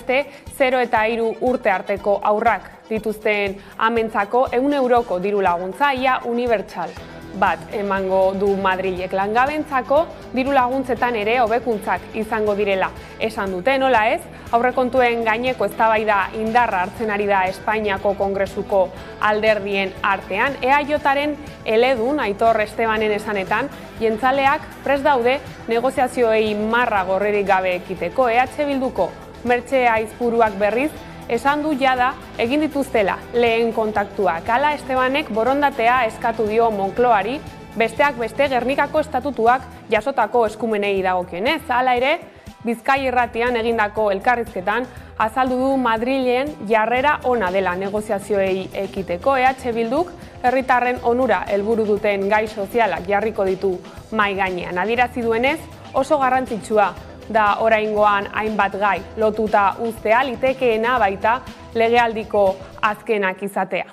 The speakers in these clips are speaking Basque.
0 eta 3 urte arteko haurrak dituzten amentzako 100 euroko diru laguntza ia unibertsal bat emango du Madrilek. Langabentzako diru laguntzetan ere hobekuntzak izango direla esan dute, nola ez? Aurrekontuen gaineko eztabaida indarra hartzen ari da Espainiako Kongresuko alderdien artean. EAJaren eledun Aitor Estebanen esanetan, jentzaleak prest daude negoziazioei marra gorririk gabe ekiteko. EH Bilduko Mertxe Aizpuruak berriz, esan du jada egin dituztela lehen kontaktuak. Hala Estebanek borondatea eskatu dio Moncloari, besteak beste Gernikako estatutuak jasotako eskumenei dagokionez. Hala ere, Bizkai Irratian egindako elkarrizketan azaldu du Madrilen jarrera ona dela negoziazioei ekiteko. EH Bilduk herritarren onura helburu duten gai sozialak jarriko ditu mahai gainean. Adierazi duenez, oso garrantzitsua da oraingoan hainbat gai lotuta uztea, litekeena baita legealdiko azkenak izatea.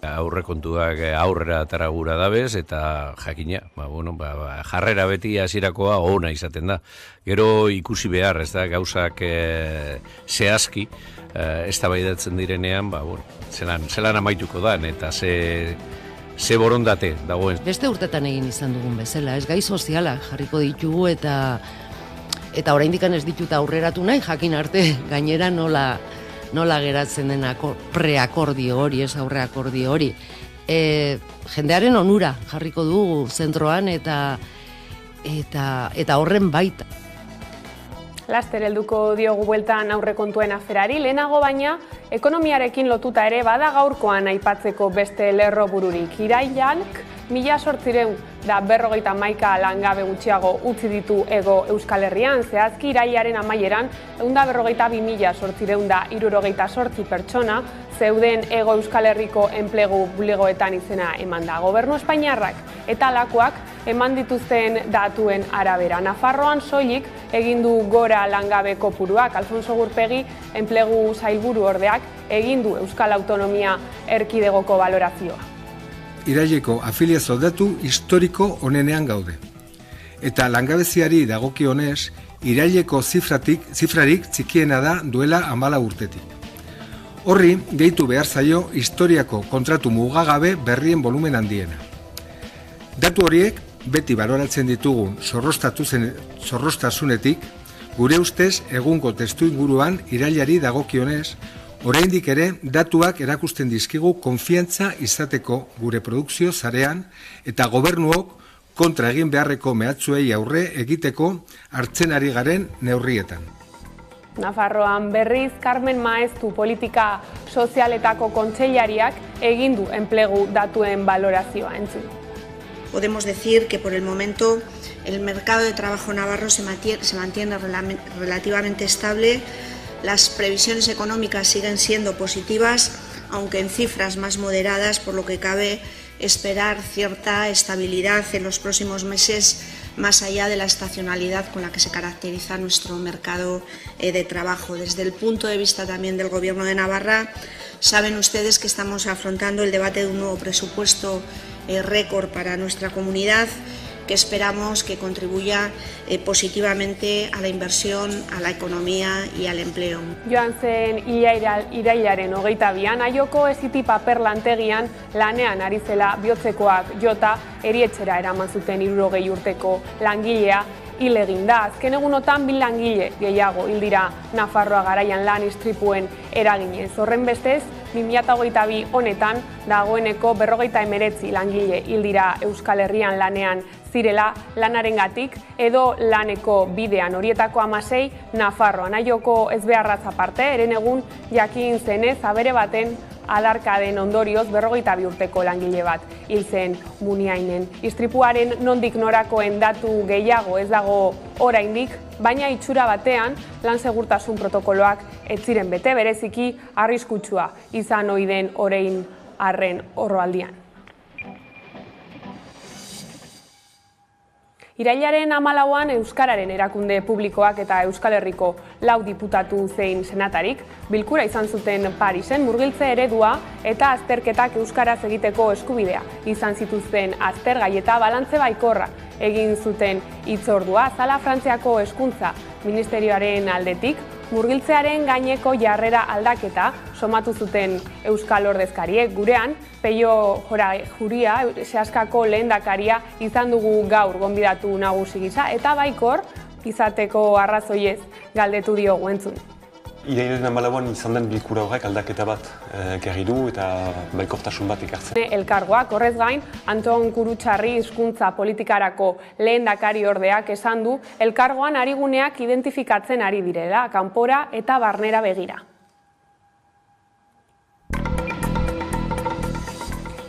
Aurrekontuak aurrera atara gura dabez eta jakina, jarrera beti hasirakoa ona izaten da. Gero ikusi behar, ez da, gauzak zehazki eztabaidatzen direnean, zelan amaituko da, eta ze borondate dagoen. Beste urtetan egin izan dugun bezala, ez gai soziala jarriko ditugu eta oraindik ez ditut aurreratu nahi, jakin arte gainera nola geratzen den preakordio hori, ez aurreakordio hori. Jendearen onura jarriko dugu zentroan eta horren baita. Laster helduko diogu bueltan aurrekontuen aferari, lehenago baina ekonomiarekin lotuta ere bada gaurkoan aipatzeko beste lerro bururik. Iraileak 1.851 langabe gutxiago utzi ditu Hego Euskal Herrian, zehazki irailaren amaieran 142.868 pertsona zeuden Hego Euskal Herriko enplegu bulegoetan izena eman da. Gobernu Espainiarrak eta lakoak eman dituzten datuen arabera. Nafarroan soilik egin du gora langabe kopuruak. Alfonso Gurpegi enplegu sailburu ordeak egin du Euskal Autonomia Erkidegoko balorazioa. Iraileko afiliazio datu historiko onenean gaude. Eta langabeziari dagokionez, iraileko zifrarik txikiena da duela 14 urtetik. Horri, gehitu behar zaio historiako kontratu mugagabe berrien volumen handiena. Datu horiek, beti baloratzen ditugun zorrostasunetik, gure ustez egungo testuinguruan irailari dagokionez, oraindik ere datuak erakusten dizkigu konfiantza izateko gure produkzio sarean eta gobernuok kontra egin beharreko mehatxuei aurre egiteko hartzen ari garen neurrietan. Nafarroan berriz Carmen Maeztu politika sozialetako kontseilariak egin du enplegu datuen balorazioa entzun. Podemos decir que por el momento el mercado de trabajo navarro se mantiene relativamente estable. Las previsiones económicas siguen siendo positivas, aunque en cifras más moderadas, por lo que cabe esperar cierta estabilidad en los próximos meses, más allá de la estacionalidad con la que se caracteriza nuestro mercado de trabajo. Desde el punto de vista también del Gobierno de Navarra, saben ustedes que estamos afrontando el debate de un nuevo presupuesto récord para nuestra comunidad, que esperamos que contribuya positivamente a la inversión, a la economía y al empleo. Joan zen irailaren 22an, Aioko Eziti paper lantegian lanean ari zela bihotzekoak jota erietxera eraman zuten 60 urteko langilea hil egin da. Azken egunotan 2 langile gehiago hil dira Nafarroa garaian lan istripuen eraginez. Horren bestez, 2022 honetan dagoeneko 59 langile hil dira Euskal Herrian lanean zirela lanarengatik edo laneko bidean, horietako 16 Nafarroan. Aioko ezbeharraz aparte, herenegun jakin zenez abere baten adarkaden ondorioz 52 urteko langile bat hil zen Muniainen. Istripuaren nondik norakoen datu gehiago ez dago oraindik, baina itxura batean lan segurtasun protokoloak ez ziren bete, bereziki arriskutsua izan ohi den orain arren horroaldian. Irailaren 14an Euskararen erakunde publikoak eta Euskal Herriko 4 diputatu zein senatarik bilkura izan zuten Parisen murgiltze eredua eta azterketak euskaraz egiteko eskubidea izan zituzten aztergai eta balantze baikorra egin zuten hitzordua. Zala Frantziako hezkuntza ministerioaren aldetik murgiltzearen gaineko jarrera aldaketa somatu zuten Euskal Ordezkariek. Gurean, Peio Juria, Seaskako lehendakaria izan dugu gaur gonbidatu nagusi gisa, eta baikor izateko arrazoiez galdetu diogu entzun. Irailaren 14an izan den bilkura horrek aldaketa bat ekarri du eta baikortasun bat ekartzen. Elkargoak horrez gain, Anton Kurutxarri hizkuntza politikarako lehendakari ordeak esan du elkargoan ariguneak identifikatzen ari direla, kanpora eta barnera begira.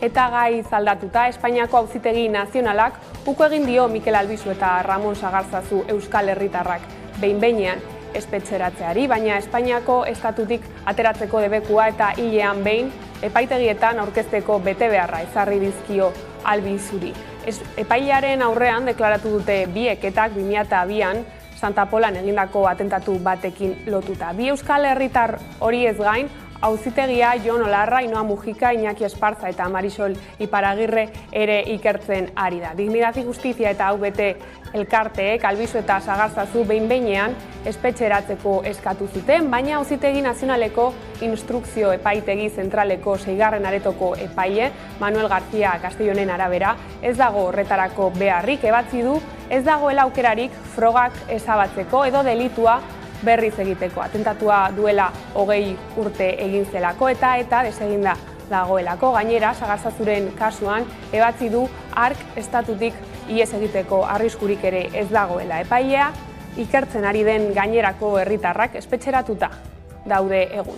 Eta gai zaldatuta, Espainiako Auzitegi Nazionalak uko egin dio Mikel Albizu eta Ramon Sagarzazu Euskal Herritarrak behin-behinean espetxeratzeari, baina Espainiako estatutik ateratzeko debekua eta hilean behin epaitegietan aurkezteko betebeharra ezarri dizkio Albizuri. Epailearen aurrean deklaratu dute bieketak 2002an Santa Polan egindako atentatu batekin lotuta. Bi Euskal Herritar horiez gain, Auzitegia Jon Olarra, Ainhoa Mujika, Iñaki Esparza eta Marisol Iparagirre ere ikertzen ari da. Dignidad y Justizia eta UBT elkarteek Albizu eta Sagarzazu behin-behinean espetxeratzeko eskatu zuten, baina Auzitegi Nazionaleko Instrukzio Epaitegi Zentraleko 6. aretoko epaile, Manuel García Castellonen arabera, ez dago horretarako beharrik, ebatzi du, ez dagoela aukerarik frogak ezabatzeko edo delitua berriz egiteko. Atentatua duela 20 urte egin zelako eta deseginda dagoelako. Gainera, Sagarzazuren kasuan ebatzi du hark estatutik ihes egiteko arriskurik ere ez dagoela. Epailea ikertzen ari den gainerako herritarrak espetxeratuta daude egun.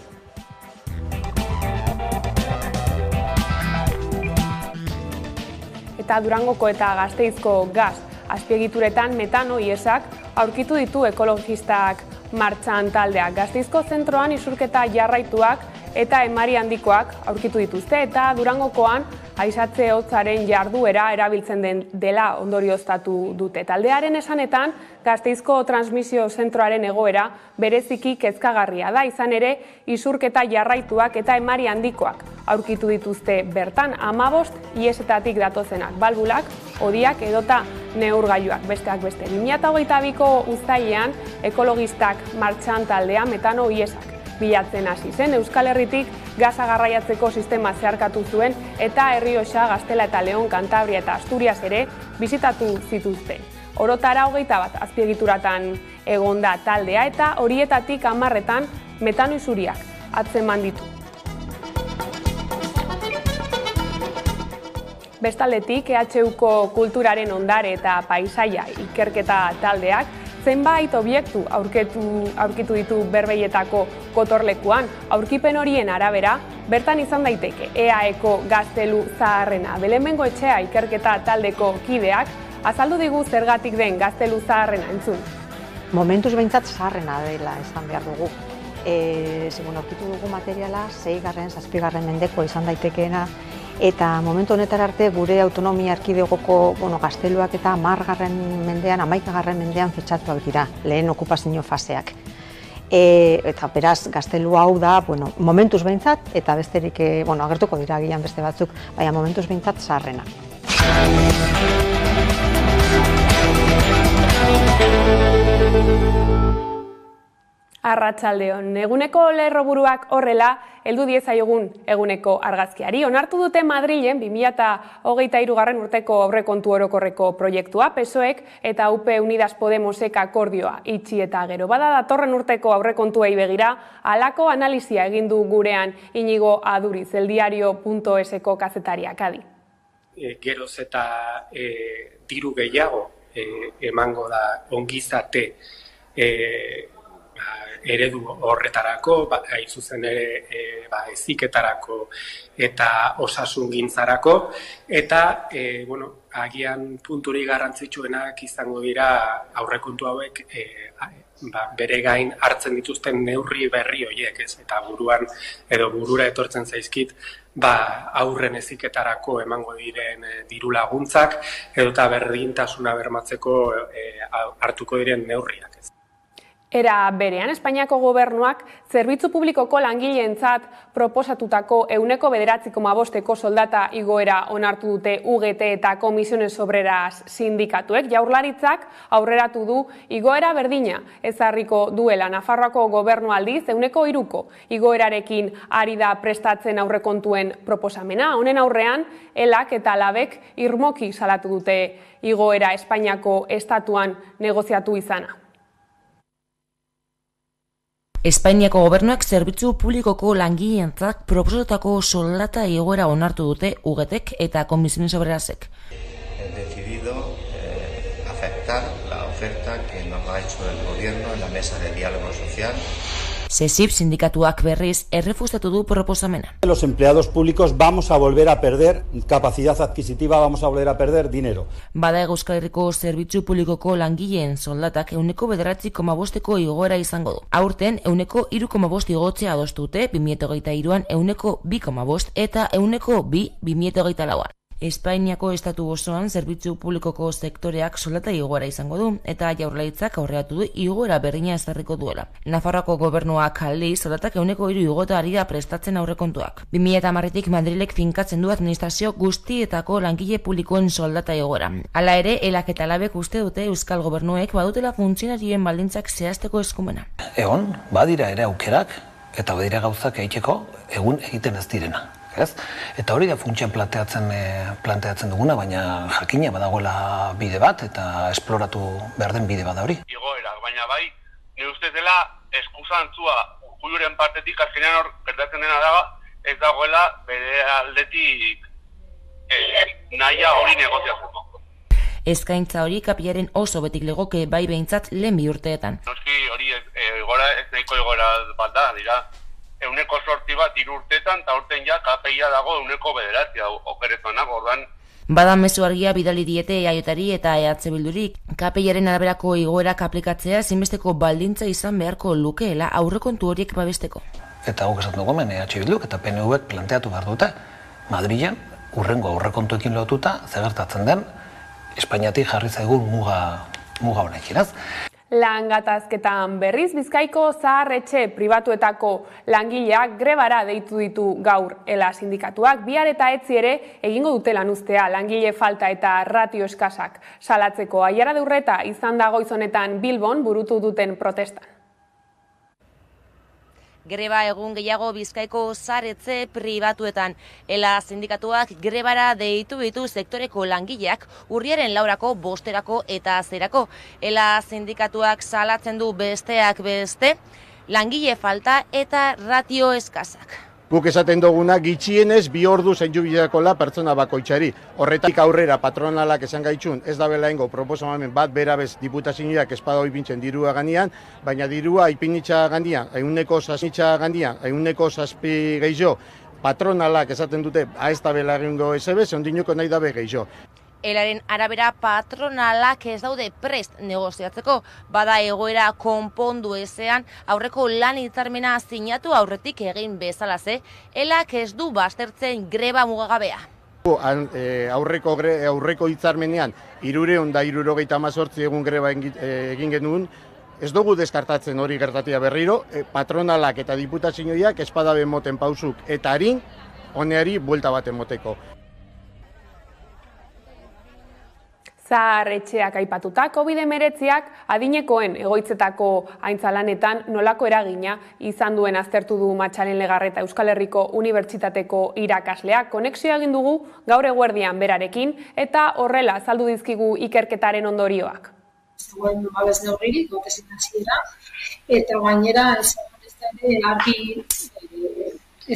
Eta Durangoko eta Gasteizko gas azpiegituretan metano iesak aurkitu ditu ekologistak martxan taldeak. Gasteizko zentroan isurketa jarraituak eta emari handikoak aurkitu dituzte eta Durangokoan aizatze hotzaren jarduera erabiltzen dela ondorioztatu dute. Taldearen esanetan, Gasteizko transmisio zentroaren egoera bereziki kezkagarria da, izan ere isurketa jarraituak eta emari handikoak aurkitu dituzte bertan 15 ihesetatik datozenak, balbulak, hodiak edota neurgailuak besteak beste. 2022ko uztailean ekologistak martxan taldea metano ihesak bilatzen hasi zen. Euskal Herritik gaza garraiatzeko sistema zeharkatu zuen eta Errioxa, Gaztela eta Leon, Kantabria eta Asturias ere bisitatu zituzten. Orotara 21 azpiegituratan egonda taldea eta horietatik 10etan metano isuriak atzeman ditu. Bestaldetik, EHUko kulturaren ondare eta paisaia ikerketa taldeak zenbait obiektu aurkitu ditu Berbeietako gotorlekuan. Aurkipen horien arabera, bertan izan daiteke EAEko gaztelu zaharrena. Belemengo etxea ikerketa taldeko kideak azaldu digu zergatik den gaztelu zaharrena entzun. Momentuz behintzat zaharrena dela esan behar dugu. Segun aurkitu dugu materiala, 6., 7. mendeko izan daitekeena, eta momentu honetara arte gure autonomia erkidegoko gazteluak eta 10. mendean, 11. mendean fetxatuak dira, lehen okupazio faseak. Eta beraz, gaztelu hau da, momentuz behintzat, eta besterik, agertuko dira agian beste batzuk, baina momentuz behintzat zaharrena. Arratsaldeon, eguneko lerroburuak horrela, heldu diezaiogun eguneko argazkiari. Onartu dute Madrilen 2023 urteko aurrekontu orokorreko proiektua, PSOEk eta UP Unidas Podemosek akordioa itxi eta gero. Bada datorren urteko aurrekontuei begira, halako analizia egin du gurean Inigo Aduriz, eldiario.eseko kazetariak, adi. Geroz eta diru gehiago emango da ongizate eredu horretarako, hain zuzen ere heziketarako eta osasungintzarako, eta agian punturik garrantzitsuenak izango dira aurrekontu hauek bere gain hartzen dituzten neurri berri horiek, eta burura etortzen zaizkit aurren heziketarako emango diren diru laguntzak edota berdintasuna bermatzeko hartuko diren neurriak. Era berean, Espainiako gobernuak zerbitzu publikoko langileentzat proposatutako 9,9% soldata igoera onartu dute UGT eta Comisiones Obreras sindikatuek. Jaurlaritzak aurreratu du igoera berdina ezarriko duela. Nafarroako gobernu aldiz 3% igoerarekin ari da prestatzen aurrekontuen proposamena. Honen aurrean, ELAK eta LABek irmoki salatu dute igoera Espainiako estatuan negoziatu izana. Espainiako gobernuak zerbitzu publikoko langileentzat proposatutako soldata igoera onartu dute UGTek eta Comisiones Obrerasek. Decidido aceptar la oferta que nos ha hecho el gobierno en la mesa de diálogo social. CESIF sindikatuak berriz errefusatu du proposamena. Los empleados públicos vamos a volver a perder capacidad adquisitiva, vamos a volver a perder dinero. Bada Euskal Herriko zerbitzu publikoko langileen soldatak 9,9% igoera izango du. Aurten 3,5% igotzea adostu dute 2023an 2,5% eta 2,2% 2024an. Espainiako estatu osoan zerbitzu publikoko sektoreak soldata igoera izango du eta Jaurlaritzak aurreratu du igoera berdina ezarriko duela. Nafarroako gobernuak aldiz soldatak 3% igota ari da prestatzen aurrekontuak. 2010tik Madrilek finkatzen du administrazio guztietako langile publikoen soldata igoera. Hala ere, ELAK eta LABek uste dute Euskal Gobernuek badutela funtzionarien baldintzak zehazteko eskumena. Egon, badira ere aukerak eta badira gauzak egiteko egun egiten ez direna. Eta hori da funtsian planteatzen duguna, baina jakina badagoela bide bat eta esploratu behar den bide bat da hori. Igoera, baina bai, nire ustez dela eskusantzua Urkulluren partetik azkenean hor gertatzen dena dago, ez dagoela bere aldetik nahia hori negoziatzeko. Eskaintza hori kapilaren oso betik legoke bai behintzat lehen bi urteetan. Noski hori ez nahiko igora bat da, dira. 8% bat 3 urteetan, eta urten ja KPIa dago 9,9 okerezonak, ordan. Bada mezu argia bidali diete EAJari eta EH Bildurik. KPIaren araberako igoerak aplikatzea ezinbesteko baldintza izan beharko lukeela aurrekontu horiek babesteko. Eta guk esan dugu hemen EH Bilduk eta PNVek planteatu behar dute, Madrilen, urrengo aurrekontuekin lotuta, zegertatzen den, Espainiatik jarri zaigun muga honekin, ez? Lan gatazketan berriz Bizkaiko zahar-etxe pribatuetako langileak grebara deitu ditu gaur ELA sindikatuak, bihar eta etzi ere egingo dute lan uztea langile falta eta ratio eskasak salatzeko. Aiara de Urreta izan da goiz honetan Bilbon burutu duten protestan. Greba egun gehiago Bizkaiko zahar-etxe pribatuetan. ELA sindikatuak grebara deitu ditu sektoreko langileak urriaren 4 bosterako eta 0. ELA sindikatuak salatzen du besteak beste, langile falta eta ratio eskasak. Guk esaten duguna gitxienez 2 ordu zeintzu bideakola pertsona bakoitzari. Horretak aurrera patronalak esan gaitxun ez da belaengo proposamen bat berabez diputazioak espada ipintzen dirua ganean, baina dirua ipinitza ganean, 7 gehiago patronalak esaten dute ez da belaengo esebez, ondinoko nahi dabe gehiago. ELAren arabera patronalak ez daude prest negoziatzeko, bada egoera konpondu ezean aurreko lan hitzarmena sinatu aurretik egin bezalaze, ELAk ez du baztertzen greba mugagabea. Aurreko hitzarmenean 378 egun greba egin genuen, ez dugu deskartatzen hori gertatia berriro, patronalak eta diputazioak espadabe moten pausuk eta harin, honeari buelta baten moteko. Zahar-etxeak aipatuta, COVID-19ak adinekoen egoitzetako aintzalanetan nolako eragina izan duen aztertu du Matxalen Legarreta Euskal Herriko Unibertsitateko irakasleak. Konexioa egin dugu gaur eguerdian berarekin eta horrela azaldu dizkigu ikerketaren ondorioak. Zegoen babes neurririk, gotezin hasiera, eta gainera ez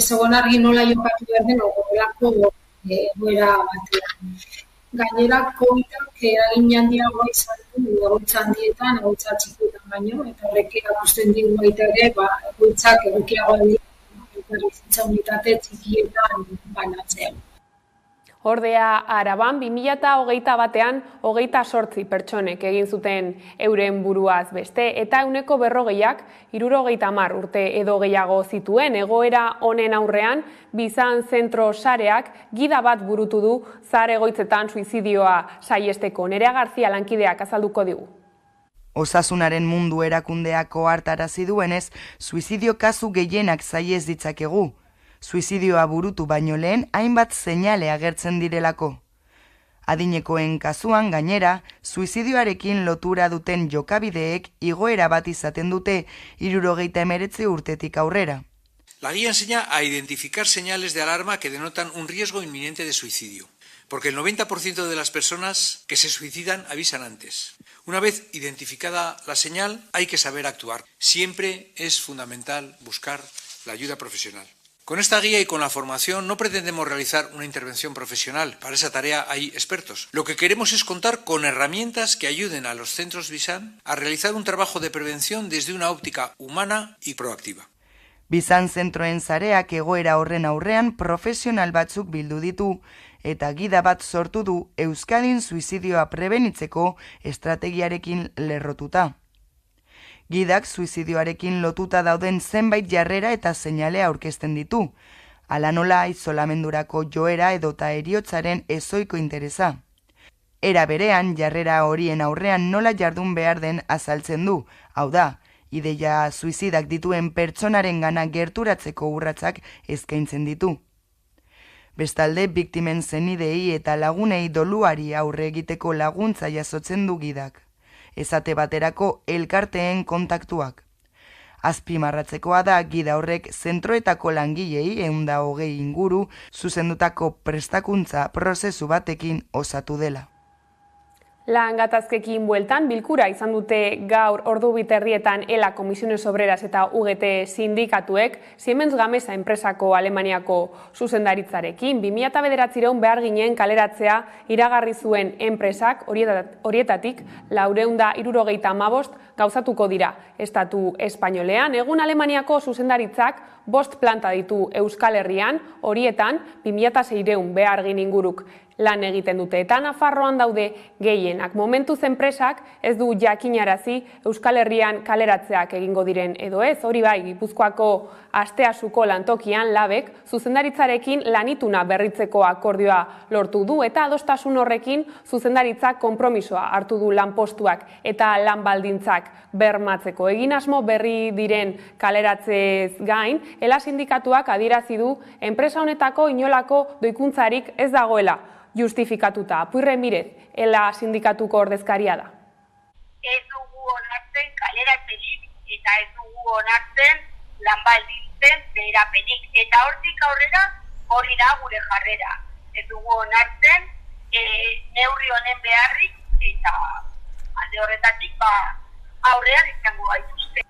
egon argi nola jokatu behar den horrelako egoera batean. Gainera, COVID-ak eragin handiagoa izan du egoitza handietan, egoitza txikietan baino, eta horrek erakusten digu baita ere, egoitzak egokiagoa dira bizitza unitate txikietan banatzea. Ordea Araban 2021an 28 pertsonek egin zuten euren buruaz beste eta 140ak 70 urte edo gehiago zituen. Egoera honen aurrean Bizan zentro sareak gida bat burutu du zahar egoitzetan suizidioa saihesteko. Nerea Garzia lankideak azalduko digu. Osasunaren mundu erakundeak ohartarazi duenez, suizidio kasu gehienak saiez ditzakegu. Suizidioa burutu baino lehen hainbat seinale agertzen direlako. Adinekoen kasuan gainera, suizidioarekin lotura duten jokabideek igoera bat izaten dute 79 urtetik aurrera. La guía enseña a identificar señales de alarma que denotan un riesgo inminente de suicidio, porque el 90% de las personas que se suicidan avisan antes. Una vez identificada la señal, hay que saber actuar. Siempre es fundamental buscar la ayuda profesional. Con esta guía y con la formación no pretendemos realizar una intervención profesional. Para esa tarea hay expertos. Lo que queremos es contar con herramientas que ayuden a los centros Bizan a realizar un trabajo de prevención desde una óptica humana y proactiva. Bizan zentroen sareak egoera horren aurrean profesional batzuk bildu ditu eta gida bat sortu du Euskadin suizidioa prebenitzeko estrategiarekin lerrotuta. Gidak suizidioarekin lotuta dauden zenbait jarrera eta seinalea aurkezten ditu, hala nola izolamendurako joera edota heriotzaren ezoiko interesa. Era berean jarrera horien aurrean nola jardun behar den azaltzen du, hau da, ideia suizidak dituen pertsonarengana gerturatzeko urratsak eskaintzen ditu. Bestalde, biktimen zenidei eta lagunei doluari aurre egiteko laguntza jasotzen du gidak. Esate baterako elkarteen kontaktuak. Azpimarratzekoa da gida horrek zentroetako langilei 120 inguru zuzendutako prestakuntza prozesu batekin osatu dela. Lan gatazkekin bueltan, bilkura izan dute gaur ordu biterrietan ELA Comisiones Obreras eta UGT sindikatuek Siemens Gamesa enpresako Alemaniako zuzendaritzarekin 2009 beharginen kaleratzea iragarri zuen enpresak horietatik 475 gauzatuko dira. Estatu espainolean, egun Alemaniako zuzendaritzak 5 planta ditu Euskal Herrian, horietan 2600 behargin inguruk lan egiten dute eta Nafarroan daude gehienak. Momentuz enpresak ez du jakinarazi Euskal Herrian kaleratzeak egingo diren edo ez, hori bai, Gipuzkoako Asteasuko lantokian labek zuzendaritzarekin lanituna berritzeko akordioa lortu du eta adostasun horrekin zuzendaritzak konpromisoa hartu du lanpostuak eta lan baldintzak bermatzeko. Egin asmo berri diren kaleratzez gain, ELA sindikatuak adierazi du enpresa honetako inolako doikuntzarik ez dagoela justifikatuta. Puirre Mirez, ELA sindikatuko ordezkaria da. Ez dugu onartzen kaleratzerik eta ez dugu onartzen lan baldintzen beherapenik. Eta hortik aurrera hori da gure jarrera. Ez dugu onartzen neurri honen beharrik eta alde horretatik aurrean izango gaituzte.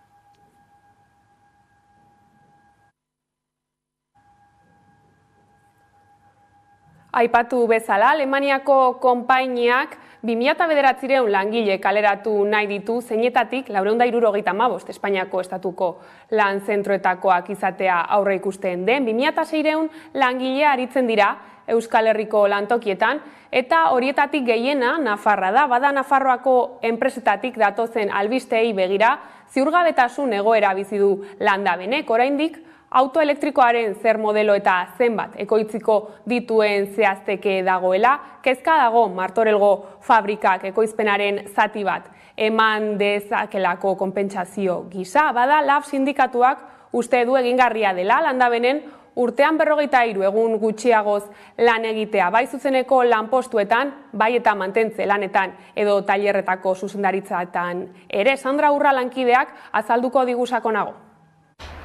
Aipatu bezala, Alemaniako konpainiak 2009 langile kaleratu nahi ditu zeinetatik 475 Espainiako estatuko lan zentroetakoak izatea aurre ikusten den. 2600 langile aritzen dira Euskal Herriko lantokietan eta horietatik gehiena Nafarra da. Bada Nafarroako enpresetatik datozen albisteei begira ziurgabetasun egoera bizi du Landabenek. Oraindik autoelektrikoaren zer modelo eta zenbat ekoitziko dituen zehazteke dagoela, kezka dago Martorelgo fabrikak ekoizpenaren zati bat eman dezakelako konpentsazio gisa. Bada LAB sindikatuak uste du egingarria dela Landabenen urtean 43 egun gutxiagoz lan egitea, bai zuzeneko lanpostuetan, bai eta mantentze lanetan edo tailerretako zuzendaritzaetan ere. Sandra Urra lankideak azalduko digu sakonago.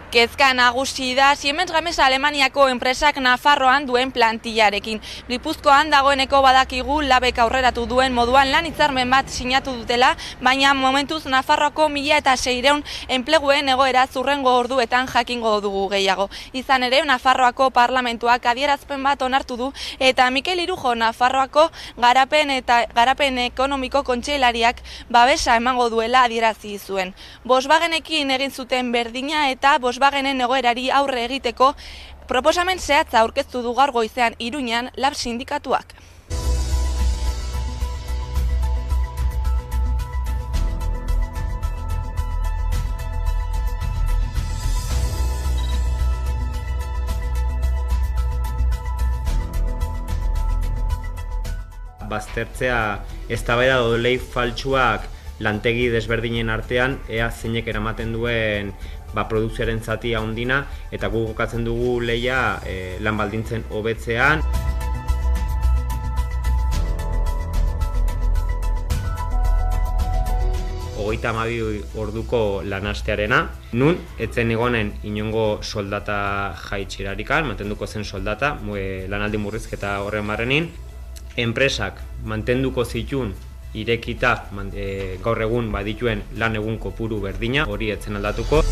Kezka nagusi da Siemens Gamesa Alemaniako enpresak Nafarroan duen plantillarekin. Gipuzkoan dagoeneko badakigu labek aurreratu duen moduan lan hitzarmen bat sinatu dutela, baina momentuz Nafarroako 1600 enpleguen egoera zurrengo orduetan jakingo dugu gehiago. Izan ere, Nafarroako parlamentuak adierazpen bat onartu du eta Mikel Irujo Nafarroako garapen ekonomiko kontseilariak babesa emango duela adierazi zuen. Volkswagenekin egin zuten berdina eta Volkswagenen egoerari aurre egiteko proposamen zehatza aurkeztu du gaur goizean Iruñan LAB sindikatuak. Baztertzea eztabaida edo lei faltsuak lantegi desberdinen artean ea zeinek eramaten duen produkzioaren zati handina, eta gu gokatzen dugu lehia lan baldintzen hobetzean. Hogeita 12 orduko lanastearena, nun etzen egonen inongo soldata jaitsierarikan, mantenduko zen soldata, lanaldi murrizketa horren barrenin. Enpresak mantenduko zituen irekita gaur egun badituen lan egun kopuru berdina, hori etzen aldatuko.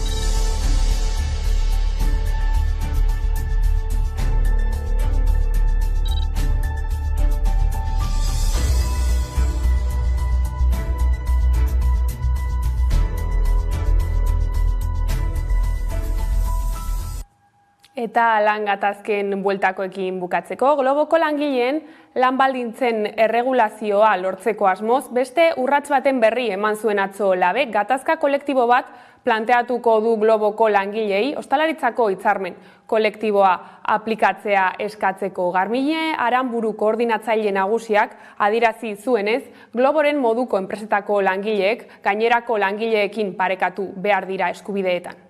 Eta lan gatazken bueltakoekin bukatzeko, Globoko langileen lan baldintzen erregulazioa lortzeko asmoz, beste urrats baten berri eman zuen atzo Labek, gatazka kolektibo bat planteatuko du Globoko langilei, ostalaritzako hitzarmen kolektiboa aplikatzea eskatzeko. Garmile Aranburu koordinatzaile nagusiak adierazi zuenez, Globoren moduko enpresetako langileek gainerako langileekin parekatu behar dira eskubideetan.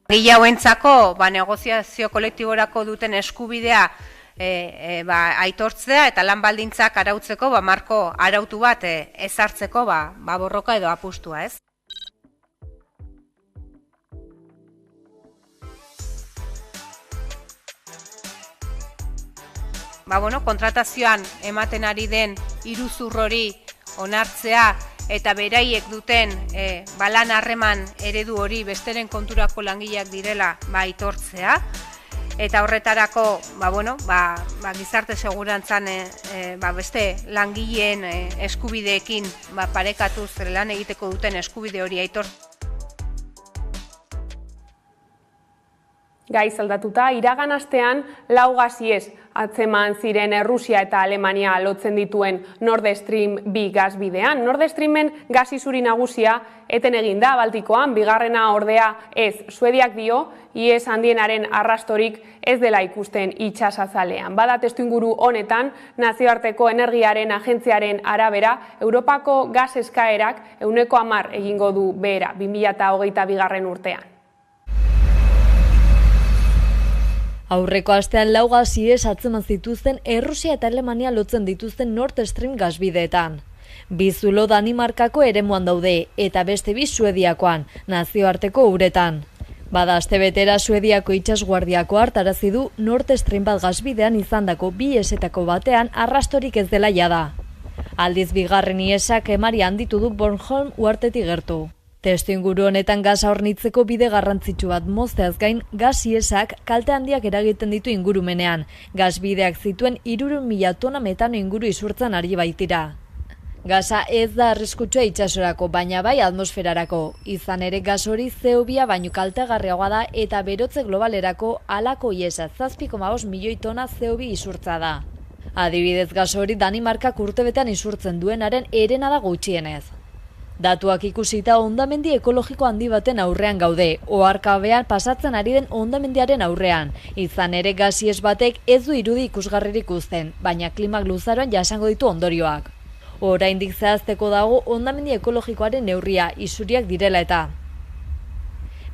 Langile hauentzako negoziazio kolektiborako duten eskubidea aitortzea eta lan baldintzak arautzeko marko arautu bat ezartzeko borroka edo apustua, ez? Kontratazioan ematen ari den iruzur hori onartzea eta beraiek duten lan harreman eredu hori besteren konturako langileak direla aitortzea. Eta horretarako gizarte segurantzan beste langileen eskubideekin parekatuz lan egiteko duten eskubide hori aitortzea. Gai aldatuta, iragan astean lau gasiez atzeman ziren Errusia eta Alemania lotzen dituen Nord Stream 2 gasbidean. Nord Streamen gas isuri nagusia eten egin da Baltikoan, bigarrena ordea ez. Suediak dio, ihes handienaren arrastorik ez dela ikusten itsasazalean. Bada testuinguru honetan, nazioarteko energiaren agentziaren arabera, Europako gas eskaerak 10% egingo du behera 2022 urtean. Aurreko astean lau gasiez atzeman zituzten Errusia eta Alemania lotzen dituzten Nord Stream gasbideetan. Bi zulo Danimarkako eremuan daude eta beste bi Suediakoan, nazioarteko uretan. Bada astebetera Suediako itsasguardiako hartarazi du Nord Stream bat gasbidean izandako bi esetako batean arrastorik ez dela jada. Aldiz bigarren ihesak emari handitu du Bornholm uhartetik gertu. Testuinguru honetan gasa hornitzeko bide garrantzitsu bat mozteaz gain, gas ihesak kalte handiak eragiten ditu ingurumenean. Gasbideak zituen 300.000 tona metano inguru isurtzen ari baitira. Gasa ez da arriskutsua itsasorako, baina bai atmosferarako. Izan ere gas hori CO2 baino kaltegarriagoa da eta berotze globalerako halako ihesa 7,5 milioi tona CO2 isurtza da. Adibidez, gas hori Danimarkak urtebetean isurtzen duenaren herena da gutxienez. Datuak ikusita hondamendi ekologiko handi baten aurrean gaude, oharkabean pasatzen ari den hondamendiaren aurrean. Izan ere gasies batek ez du irudi ikusgarririk uzten, baina klimak luzaroan jasango ditu ondorioak. Oraindik zehazteko dago hondamendi ekologikoaren neurria, isuriak direla eta.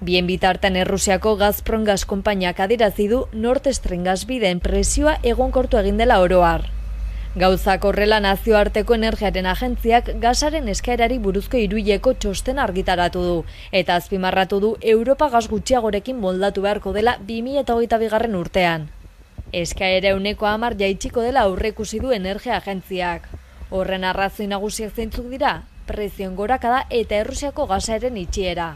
Bien bitartean Errusiako Gazprom gas konpainiak adierazi du Nord Stream gasbideen presioa egonkortu egin dela oro har. Gauzak horrela nazioarteko energiaren agentziak gasaren eskaerari buruzko hiruhileko txosten argitaratu du, eta azpimarratu du Europa gas gutxiagorekin moldatu beharko dela 2022 urtean. Eskaera 10% jaitsiko dela aurreikusi du energia agentziak. Horren arrazoi nagusiak zeintzuk dira, prezioen gorakada eta Errusiako gasaren itxiera.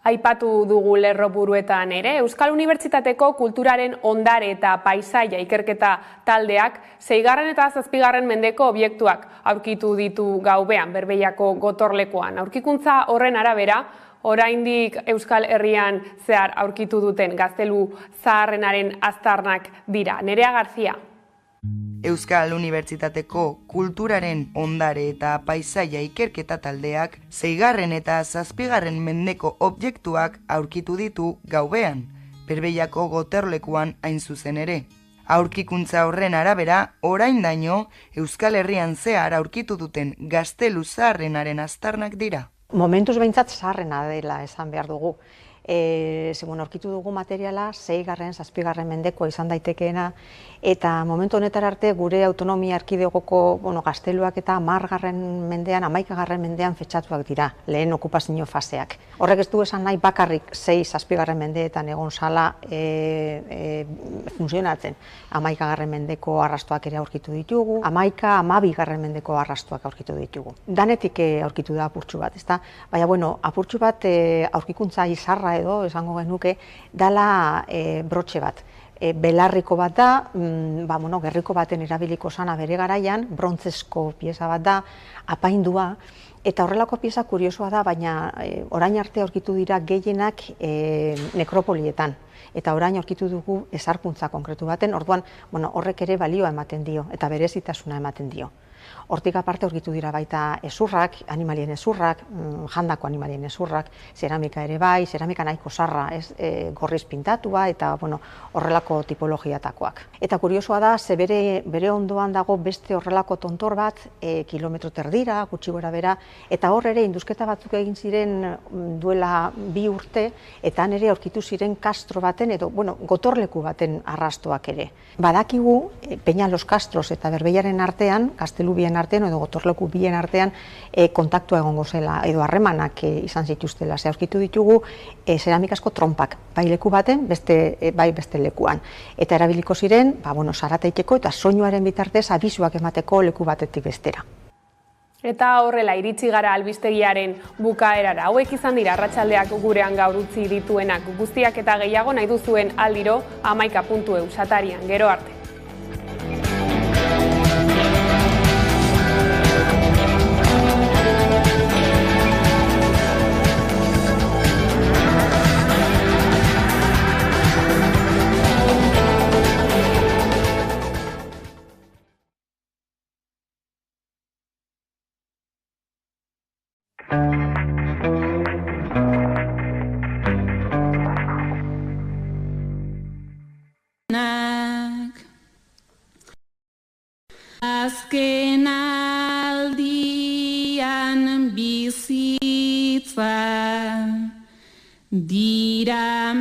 Aipatu dugu lerroburuetan ere, Euskal Unibertsitateko kulturaren ondare eta paisaia ikerketa taldeak 6. eta 7. mendeko obiektuak aurkitu ditu gaubean Berbeiako gotorlekuan. Aurkikuntza horren arabera, oraindik Euskal Herrian zehar aurkitu duten gaztelu zaharrenaren aztarnak dira. Nerea Garzia. Euskal Unibertsitateko Kulturaren Ondare eta Paisaia Ikerketa taldeak 6. eta 7. mendeko objektuak aurkitu ditu gaubean, Berbeiako gotorlekuan hain zuzen ere. Aurkikuntza horren arabera, oraindaino Euskal Herrian zehar aurkitu duten gaztelu zaharrenaren aztarnak dira. Momentuz behintzat zaharrena dela esan behar dugu. Aurkitu dugu materiala 6., 7. mendekoa izan daitekeena, eta momentu honetar arte gure autonomia erkidegoko gazteluak eta 10. mendean, 11. mendean fetxatuak dira, lehen okupazio faseak. Horrek ez du esan nahi bakarrik 6., 7. mendeetan egon zala funtzionatzen. 11. mendeko arrastoak ere aurkitu ditugu, 11., 12. mendeko arrastoak aurkitu ditugu. Danetik aurkitu da apurtxu bat, ezta? Baina, apurtxu bat aurkikuntza izarra edo, esango genuke, dala brotxe bat. Belarriko bat da, gerriko baten erabiliko zana bere garaian, brontzesko pieza bat da, apaindua, eta horrelako pieza kuriosoa da, baina orain arte aurkitu dira gehienak nekropolietan. Eta orain aurkitu dugu ezarkuntza konkretu baten, orduan horrek ere balioa ematen dio, eta berezitasuna ematen dio. Hortik aparte aurkitu dira baita ezurrak, animalien ezurrak, jandako animalien ezurrak, zeramika ere bai, zeramika nahiko zarra, gorriz pintatua eta horrelako tipologiatakoak. Eta kuriosoa da, ze bere ondoan dago beste horrelako tontor bat, kilometro terdira, gutxi gora bera, eta hor ere indusketa batzuk egin ziren duela 2 urte, eta han ere aurkitu ziren kastro baten, edo gotorleku baten arrastoak ere. Badakigu, Peña los Castros eta Berbeiaren artean, gaztelu bien artean edo gotorleku bien artean kontaktua egongo zela edo harremanak izan zituztela. Ze aurkitu ditugu zeramikasko trompak, bai leku baten, bai beste lekuan. Eta erabiliko ziren, zarateiteko eta soinuaren bitartez abisuak emateko leku batetik bestera. Eta horrela iritsi gara albistegiaren bukaerara. Hauek izan dira arratsaldeak gurean gaur utzi dituenak. Guztiak eta gehiago nahi duzuen aldiro 11.eu satarian. Gero arte. Azken aldian bizitza dira